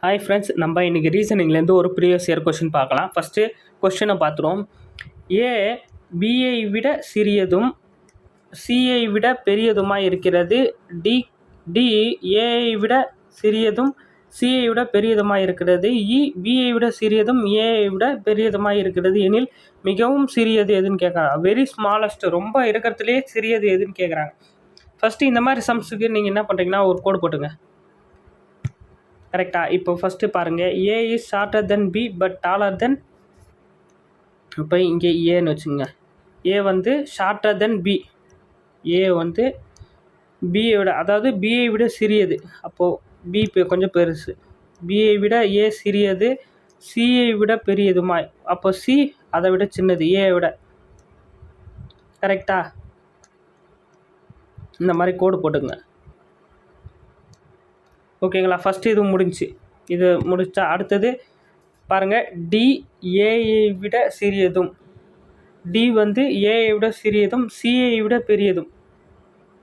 Hi friends, நம்ம இன்றைக்கி ரீசனிங்லேருந்து ஒரு ப்ரீவியஸ் இயர் கொஷின் பார்க்கலாம். ஃபஸ்ட்டு கொஷினை பார்த்துருவோம். ஏ பிஐ விட சிறியதும் சிஐ விட பெரியதுமாக இருக்கிறது. டி டி ஏஐ விட சிறியதும் சிஐ விட பெரியதுமாக இருக்கிறது. இ பிஐ விட சிறியதும் ஏஐ விட பெரியதுமாக இருக்கிறது எனில் மிகவும் சிறியது எதுன்னு கேட்குறாங்க. வெரி ஸ்மாலஸ்ட், ரொம்ப இருக்கிறதுலே சிறியது எதுன்னு கேட்குறாங்க. ஃபஸ்ட்டு இந்த மாதிரி சம்ஸுக்கு நீங்கள் என்ன பண்ணுறீங்கன்னா ஒரு கோடு போட்டுங்க. கரெக்டாக? இப்போ ஃபஸ்ட்டு பாருங்கள், A is shorter than B but taller than. இப்போ இங்கே ஏன்னு வச்சுங்க. ஏ வந்து ஷார்ட்டர் தென் பி. ஏ வந்து பிஐ விட, அதாவது பிஐ விட சிறியது. அப்போது பி கொஞ்சம் பெருசு. பிஐ விட ஏ சிறியது, சிஐ விட பெரியதுமா. அப்போ சி அதை விட சின்னது, ஏஐ விட. கரெக்டாக? இந்த மாதிரி கோடு போட்டுங்க. ஓகேங்களா? ஃபஸ்ட்டு இது முடிஞ்சு. இது முடிச்சா அடுத்தது பாருங்கள், டி ஏஐ விட சிறியதும். டி வந்து ஏஐ விட சிறியதும் சிஐ விட பெரியதும்.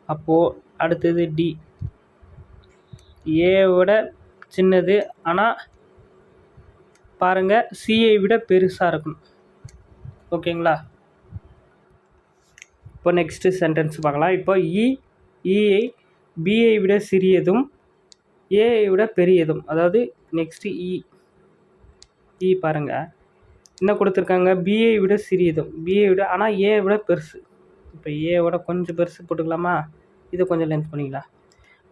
அப்போது அடுத்தது டி ஏ விட சின்னது, ஆனால் பாருங்கள் சிஐ விட பெருசாக இருக்கணும். ஓகேங்களா? இப்போ நெக்ஸ்ட்டு சென்டென்ஸ் பார்க்கலாம். இப்போ இஐ பிஐ விட சிறியதும் ஏஐ விட பெரியதும். அதாவது நெக்ஸ்ட்டு இ பாருங்கள் என்ன கொடுத்துருக்காங்க, பிஐ விட சிறியதும், பிஐ விட, ஆனால் ஏஐ விட பெருசு. இப்போ ஏஐ விட கொஞ்சம் பெருசு போட்டுக்கலாமா? இதை கொஞ்சம் லென்த் பண்ணிக்கலாம்.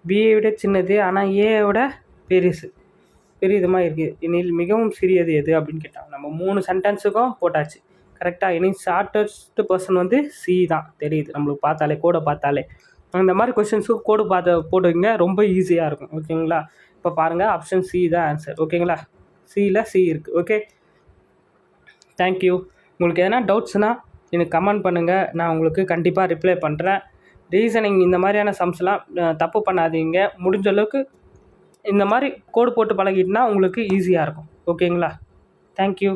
பிஐ விட சின்னது, ஆனால் ஏஐ விட பெரியதுமாக இருக்குது எனில் மிகவும் சிறியது எது அப்படின்னு கேட்டாங்க. நம்ம 3 சென்டென்ஸுக்கும் போட்டாச்சு. கரெக்டாக? இனி ஷார்ட்டஸ்ட் பர்சன் வந்து சி தான் தெரியுது நம்மளுக்கு பார்த்தாலே, கோடை பார்த்தாலே. இந்த மாதிரி கொஷின்ஸுக்கு கோடு போட்டுங்க, ரொம்ப ஈஸியாக இருக்கும். ஓகேங்களா? இப்போ பாருங்கள், ஆப்ஷன் சி தான் ஆன்சர். ஓகேங்களா? சியில் சி இருக்குது. Okay, thank you. உங்களுக்கு எதனா டவுட்ஸ்னால் எனக்கு கமெண்ட் பண்ணுங்கள், நான் உங்களுக்கு கண்டிப்பாக ரிப்ளை பண்ணுறேன். ரீசனிங் இந்த மாதிரியான சம்ஸ்லாம் தப்பு பண்ணாதீங்க. முடிஞ்ச அளவுக்கு இந்த மாதிரி கோடு போட்டு பழகிட்டுனா உங்களுக்கு ஈஸியாக இருக்கும். ஓகேங்களா? தேங்க்யூ.